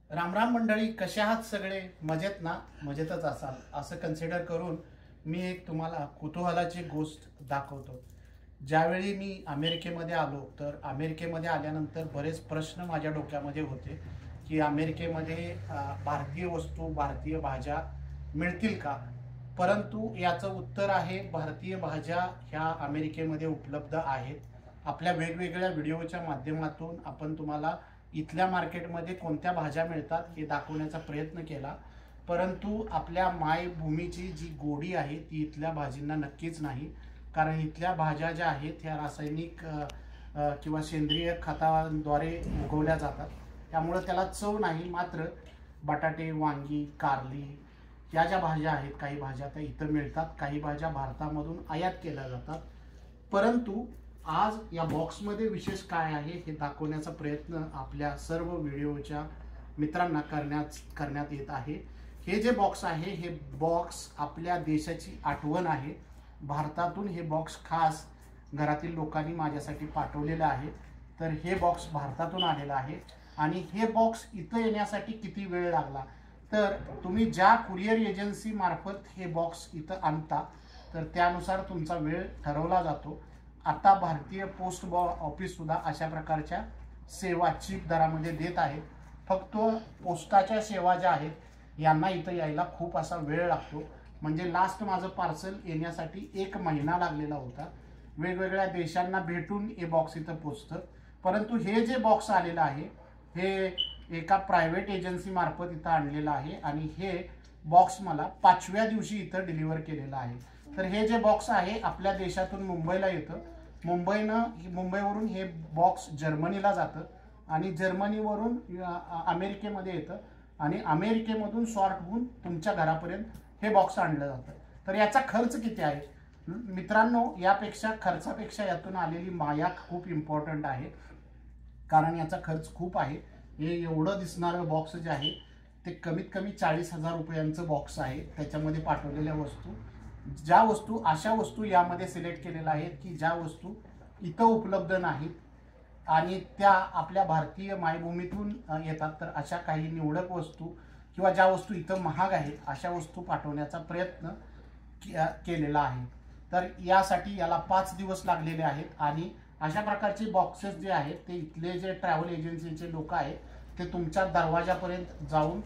रामराम मंडळी, कशा आहात सगळे? मजेत ना? मजेतच असाल असं कन्सिडर करून मी एक तुम्हाला कुतूहलाची गोष्ट दाखवतो. ज्यावेळी मी अमेरिकेमध्ये आलो, तर अमेरिकेमध्ये आल्यानंतर बरेच प्रश्न माझ्या डोक्यामध्ये होते की अमेरिकेमध्ये भारतीय वस्तू, भारतीय भाज्या मिळतील का? परंतु याचं उत्तर आहे, भारतीय भाज्या ह्या अमेरिकेमध्ये उपलब्ध आहेत. आपल्या वेगवेगळ्या व्हिडिओच्या माध्यमातून आपण तुम्हाला इथल्या मार्केटमध्ये कोणत्या भाज्या मिळतात हे दाखवण्याचा प्रयत्न केला. परंतु आपल्या मायभूमीची जी गोडी आहे ती इथल्या भाजींना नक्कीच नाही. कारण इथल्या भाज्या ज्या आहेत ह्या रासायनिक किंवा सेंद्रिय खताद्वारे उगवल्या जातात, त्यामुळे त्याला चव नाही. मात्र बटाटे, वांगी, कारली या ज्या भाज्या आहेत, काही भाज्या त्या इथं मिळतात, काही भाज्या भारतामधून आयात केल्या जातात. परंतु आज या बॉक्समध्ये विशेष काय आहे हे दाखवण्याचा प्रयत्न आपल्या सर्व व्हिडिओच्या मित्रांना करण्यात येत आहे. हे जे बॉक्स आहे हे बॉक्स आपल्या देशाची आठवण आहे. भारतातून हे बॉक्स खास घरातील लोकांनी माझ्यासाठी पाठवलेलं आहे. तर हे बॉक्स भारतातून आलेलं आहे आणि हे बॉक्स इथं येण्यासाठी किती वेळ लागला, तर तुम्ही ज्या कुरिअर एजन्सी मार्फत हे बॉक्स इथं आणता तर त्यानुसार तुमचा वेळ ठरवला जातो. आता भारतीय पोस्ट ऑफिस सुद्धा अशा प्रकारच्या सेवा चीप दरामध्ये देत आहेत. फक्त पोस्टाच्या सेवा ज्या आहेत यांना इथं यायला खूप असा वेळ लागतो. म्हणजे लास्ट माझं पार्सल येण्यासाठी 1 महिना लागलेला होता. वेगवेगळ्या देशांना भेटून हे बॉक्स इथं पोचतं. परंतु हे जे बॉक्स आलेलं आहे हे एका प्रायव्हेट एजन्सी मार्फत इथं आणलेलं आहे आणि हे बॉक्स मला 5व्या दिवशी इथं डिलिव्हर केलेलं आहे. तर हे जे बॉक्स आहे आपल्या देशातून मुंबईला येतं. मुंबईवरून हे बॉक्स जर्मनीला जातं आणि जर्मनीवरून अमेरिकेमध्ये येतं आणि अमेरिकेमधून सॉर्ट होऊन तुमच्या घरापर्यंत हे बॉक्स आणलं जातं. तर याचा खर्च किती आहे मित्रांनो? यापेक्षा खर्चापेक्षा यातून आलेली माया खूप इम्पॉर्टंट आहे. कारण याचा खर्च खूप आहे. हे एवढं दिसणारं बॉक्स जे आहे ते कमीत कमी 40,000 रुपयांचं बॉक्स आहे. त्याच्यामध्ये पाठवलेल्या वस्तू, ज्या वस्तू, अशा वस्तू यामध्ये सिलेक्ट केलेल्या आहेत की ज्या वस्तू इथं उपलब्ध नाहीत आणि त्या आपल्या भारतीय मायभूमीतून येतात. तर अशा काही निवडक वस्तू किंवा ज्या वस्तू इथं महाग आहेत अशा वस्तू पाठवण्याचा प्रयत्न केलेला आहे. तर यासाठी याला 5 दिवस लागलेले आहेत आणि अशा प्रकारचे बॉक्सेस जे आहेत ते इथले जे ट्रॅव्हल एजन्सीचे लोक आहेत ते तुमच्या दरवाजापर्यंत जाऊन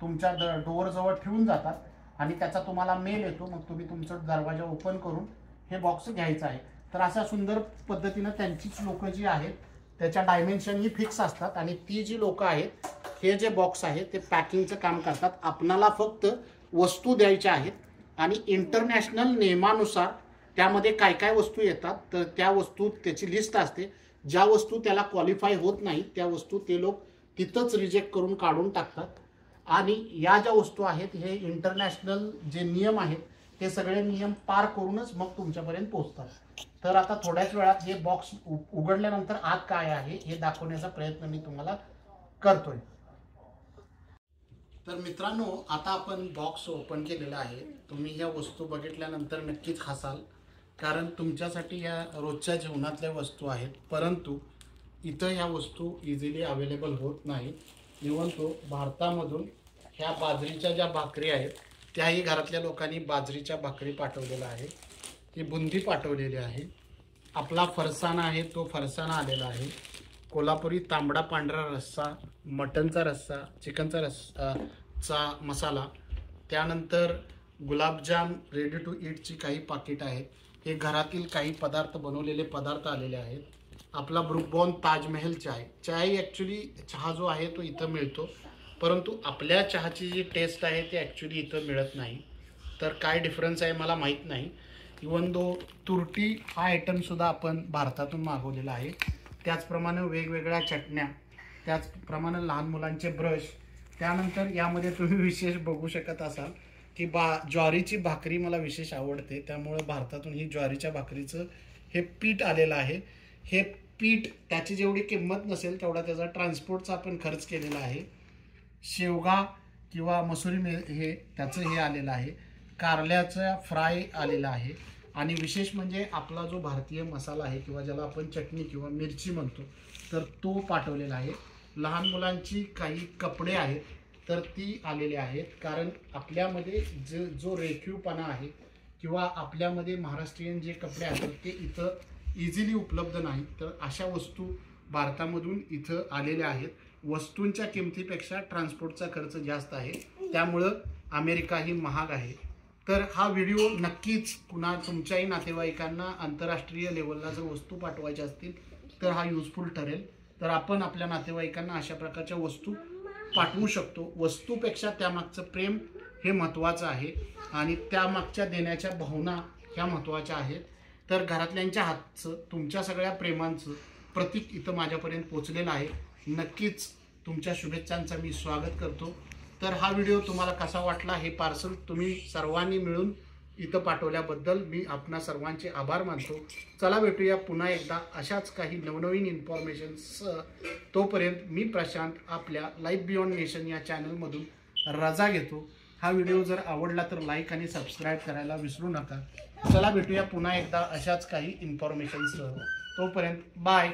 तुमच्या डोअरजवळ ठेवून जातात आणि त्याचा तुम्हाला मेल येतो. मग तुम्ही तुमचा दरवाजा ओपन करून हे बॉक्स घ्यायचा आहे. तर अशा सुंदर पद्धतीनं त्यांचीच लोक जी आहेत त्याच्या डायमेन्शनही फिक्स असतात आणि ती जी लोक आहेत हे जे बॉक्स आहे ते पॅकिंगचं काम करतात. आपणाला फक्त वस्तू द्यायच्या आहेत आणि इंटरनॅशनल नियमानुसार त्यामध्ये काय काय वस्तू येतात तर त्या वस्तू त्याची लिस्ट असते. ज्या वस्तू त्याला क्वालिफाय होत नाही त्या वस्तू ते लोक तिथंच रिजेक्ट करून काढून टाकतात. आणि या ज्या वस्तू आहेत हे इंटरनॅशनल जे नियम आहेत ते सगळे नियम पार करूनच मग तुमच्यापर्यंत पोहोचतात. तर आता थोड्याच वेळात हे बॉक्स उघडल्यानंतर आत काय आहे हे दाखवण्याचा प्रयत्न मी तुम्हाला करतोय. तर मित्रांनो, आता आपण बॉक्स ओपन केलेला आहे. तुम्ही या वस्तू बघितल्यानंतर नक्कीच हसाल, कारण तुमच्यासाठी या रोजच्या जीवनातल्या वस्तू आहेत. परंतु इथं ह्या वस्तू इझिली अवेलेबल होत नाहीत. इव्हन तो भारतामधून ह्या बाजरीच्या ज्या भाकरी आहेत त्याही घरातल्या लोकांनी बाजरीच्या भाकरी पाठवलेल्या आहे. ही बुंदी पाठवलेली आहे. आपला फरसाणा आहे तो फरसाणा आलेला आहे. कोल्हापुरी तांबडा पांढरा रस्सा, मटनचा रस्सा, चिकनचा रस्सा मसाला, त्यानंतर गुलाबजाम रेडी टू ईटची काही पाकिट आहेत. हे घरातील काही पदार्थ, बनवलेले पदार्थ आलेले आहेत. आपला ब्रुक ताजमहल चाय ॲक्च्युली चहा जो आहे तो इथं मिळतो, परंतु आपल्या चहाची जी टेस्ट आहे ती ॲक्च्युली इथं मिळत नाही. तर काय डिफरन्स आहे मला माहीत नाही. इवन दो तुरटी हा आयटमसुद्धा आपण भारतातून मागवलेला आहे. त्याचप्रमाणे वेगवेगळ्या चटण्या, त्याचप्रमाणे लहान मुलांचे ब्रश. त्यानंतर यामध्ये तुम्ही विशेष बघू शकत असाल की ज्वारीची भाकरी मला विशेष आवडते, त्यामुळे भारतातून ही ज्वारीच्या भाकरीचं हे पीठ आलेलं आहे. हे पीठ त्याची जेवढी किंमत नसेल तेवढा त्याचा ट्रान्सपोर्टचा आपण खर्च केलेला आहे. शेवगा किंवा मसुरी हे त्याचं हे आलेलं आहे. कारल्याचा फ्राय आलेला आहे आणि विशेष म्हणजे आपला जो भारतीय मसाला आहे किंवा ज्याला आपण चटणी किंवा मिरची म्हणतो तर तो पाठवलेला आहे. लहान मुलांची काही कपडे आहेत तर ती आलेली आहेत, कारण आपल्यामध्ये जो रेखीवपणा आहे किंवा आपल्यामध्ये महाराष्ट्रीयन जे कपडे आहेत ते इथं इझिली उपलब्ध नाही, तर अशा वस्तू भारतामधून इथं आलेल्या आहेत. वस्तूंच्या किमतीपेक्षा ट्रान्सपोर्टचा खर्च जास्त आहे, त्यामुळं अमेरिका ही महाग आहे. तर हा व्हिडिओ नक्कीच पुन्हा तुमच्याही नातेवाईकांना आंतरराष्ट्रीय लेवलला जर वस्तू पाठवायच्या असतील तर हा युजफुल ठरेल. तर आपण आपल्या नातेवाईकांना अशा प्रकारच्या वस्तू पाठवू शकतो. वस्तूपेक्षा त्यामागचं प्रेम हे महत्त्वाचं आहे आणि त्यामागच्या देण्याच्या भावना ह्या महत्त्वाच्या आहेत. तर घरातल्यांच्या हातचं तुमच्या सगळ्या प्रेमांचं प्रतीक इथं माझ्यापर्यंत पोचलेलं आहे. नक्कीच तुमच्या शुभेच्छांचं मी स्वागत करतो. तर हा व्हिडिओ तुम्हाला कसा वाटला, हे पार्सल तुम्ही सर्वांनी मिळून इथं पाठवल्याबद्दल मी आपणा सर्वांचे आभार मानतो. चला भेटूया पुन्हा एकदा अशाच काही नवनवीन इन्फॉर्मेशनसह. तोपर्यंत मी प्रशांत आपल्या लाईफ बियॉन्ड नेशन या चॅनलमधून रजा घेतो. हा व्हिडिओ जर आवडला तर लाईक आणि सबस्क्राईब करायला विसरू नका. चला भेटूया पुन्हा एकदा अशाच काही इन्फॉर्मेशनसह. तोपर्यंत बाय.